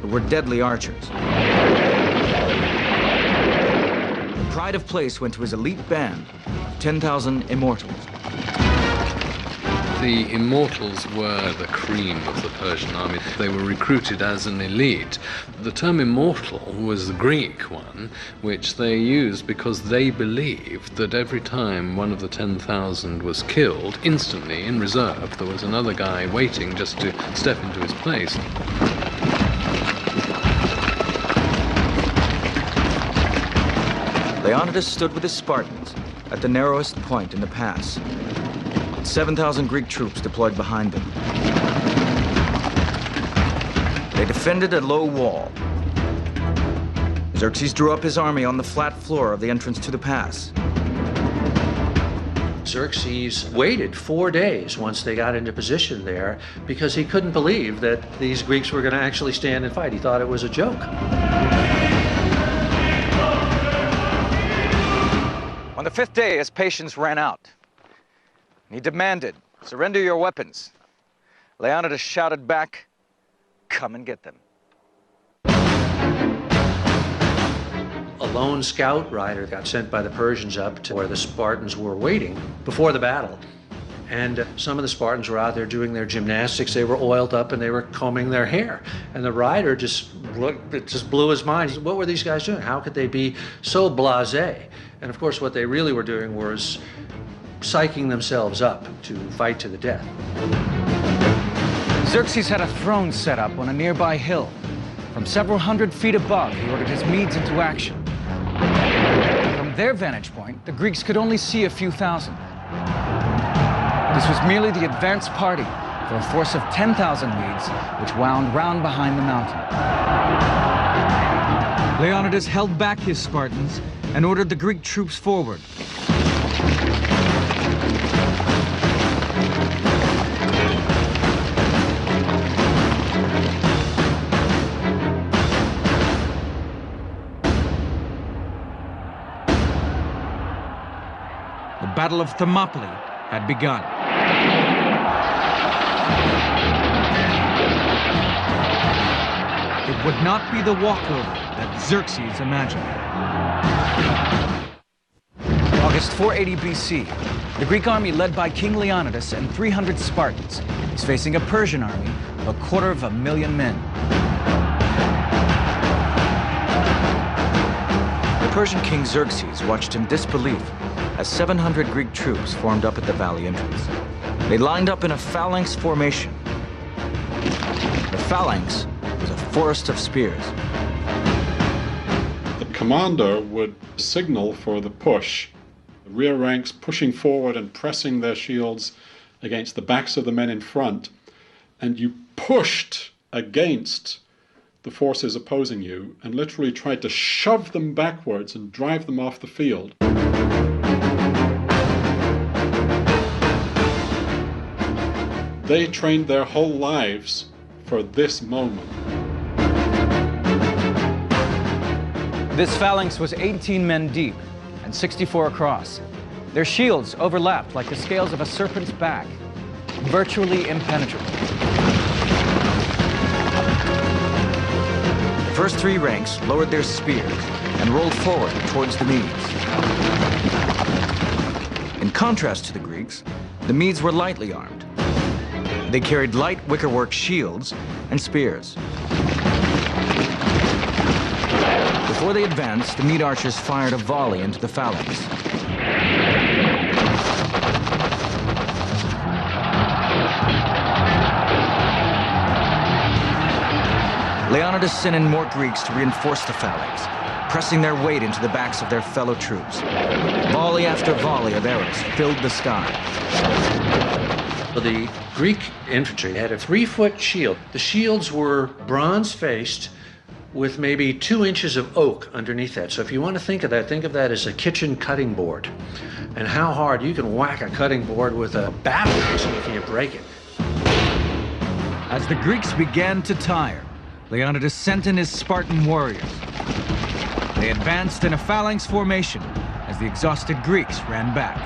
but were deadly archers. The pride of place went to his elite band of 10,000 immortals. The immortals were the cream of the Persian army. They were recruited as an elite. The term immortal was the Greek one, which they used because they believed that every time one of the 10,000 was killed, instantly in reserve, there was another guy waiting just to step into his place. Leonidas stood with his Spartans at the narrowest point in the pass. 7,000 Greek troops deployed behind them. They defended a low wall. Xerxes drew up his army on the flat floor of the entrance to the pass. Xerxes waited 4 days once they got into position there because he couldn't believe that these Greeks were going to actually stand and fight. He thought it was a joke. On the 5th day, his patience ran out. He demanded, "Surrender your weapons." Leonidas shouted back, "Come and get them." A lone scout rider got sent by the Persians up to where the Spartans were waiting before the battle. And some of the Spartans were out there doing their gymnastics. They were oiled up and they were combing their hair. And the rider just looked, it just blew his mind. He said, what were these guys doing? How could they be so blasé? And of course, what they really were doing was psyching themselves up to fight to the death. Xerxes had a throne set up on a nearby hill. From several hundred feet above, he ordered his Medes into action. From their vantage point, the Greeks could only see a few thousand. This was merely the advance party for a force of 10,000 Medes, which wound round behind the mountain. Leonidas held back his Spartans and ordered the Greek troops forward. The Battle of Thermopylae had begun. It would not be the walkover that Xerxes imagined. August 480 BC, the Greek army led by King Leonidas and 300 Spartans is facing a Persian army of 250,000 men. The Persian king Xerxes watched in disbelief as 700 Greek troops formed up at the valley entrance. They lined up in a phalanx formation. The phalanx was a forest of spears. The commander would signal for the push, the rear ranks pushing forward and pressing their shields against the backs of the men in front, and you pushed against the forces opposing you and literally tried to shove them backwards and drive them off the field. They trained their whole lives for this moment. This phalanx was 18 men deep and 64 across. Their shields overlapped like the scales of a serpent's back, virtually impenetrable. The first 3 ranks lowered their spears and rolled forward towards the Medes. In contrast to the Greeks, the Medes were lightly armed. They carried light wickerwork shields and spears. Before they advanced, the Mede archers fired a volley into the phalanx. Leonidas sent in more Greeks to reinforce the phalanx, pressing their weight into the backs of their fellow troops. Volley after volley of arrows filled the sky. The Greek infantry had a 3-foot shield. The shields were bronze-faced with maybe 2 inches of oak underneath that. So if you want to think of that as a kitchen cutting board, and how hard you can whack a cutting board with a battle axe if you break it. As the Greeks began to tire, Leonidas sent in his Spartan warriors. They advanced in a phalanx formation as the exhausted Greeks ran back.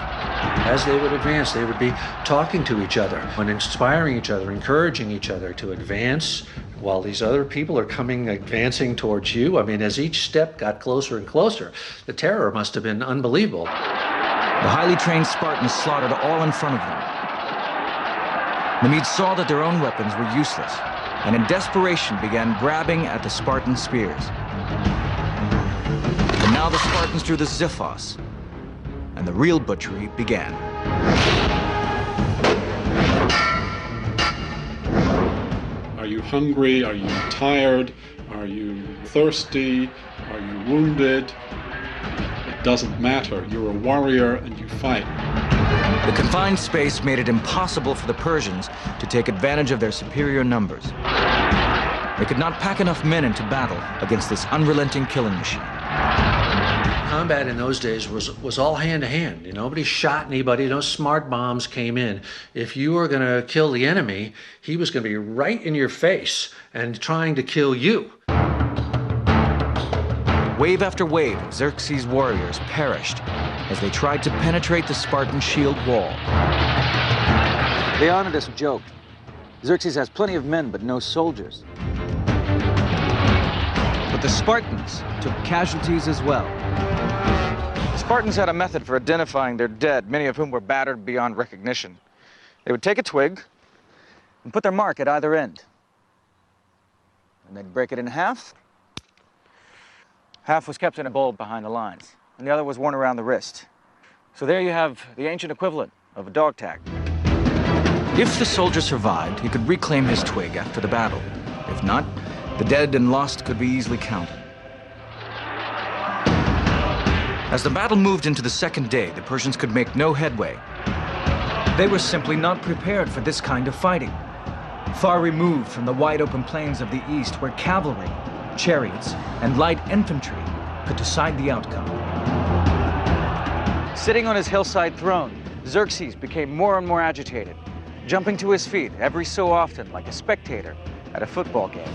As they would advance, they would be talking to each other and inspiring each other, encouraging each other to advance while these other people are advancing towards you. I mean, as each step got closer and closer, the terror must have been unbelievable. The highly trained Spartans slaughtered all in front of them. The Medes saw that their own weapons were useless, and in desperation began grabbing at the Spartan spears. And now the Spartans drew the Xiphos, and the real butchery began. Are you hungry? Are you tired? Are you thirsty? Are you wounded? It doesn't matter. You're a warrior and you fight. The confined space made it impossible for the Persians to take advantage of their superior numbers. They could not pack enough men into battle against this unrelenting killing machine. Combat in those days was all hand-to-hand. Nobody shot anybody. No smart bombs came in. If you were going to kill the enemy, he was going to be right in your face and trying to kill you. Wave after wave of Xerxes' warriors perished as they tried to penetrate the Spartan shield wall. Leonidas joked, "Xerxes has plenty of men, but no soldiers." But the Spartans took casualties as well. The Spartans had a method for identifying their dead, many of whom were battered beyond recognition. They would take a twig and put their mark at either end. And they'd break it in half. Half was kept in a bowl behind the lines, and the other was worn around the wrist. So there you have the ancient equivalent of a dog tag. If the soldier survived, he could reclaim his twig after the battle. If not, the dead and lost could be easily counted. As the battle moved into the second day, the Persians could make no headway. They were simply not prepared for this kind of fighting, far removed from the wide-open plains of the east where cavalry, chariots, and light infantry could decide the outcome. Sitting on his hillside throne, Xerxes became more and more agitated, jumping to his feet every so often like a spectator at a football game.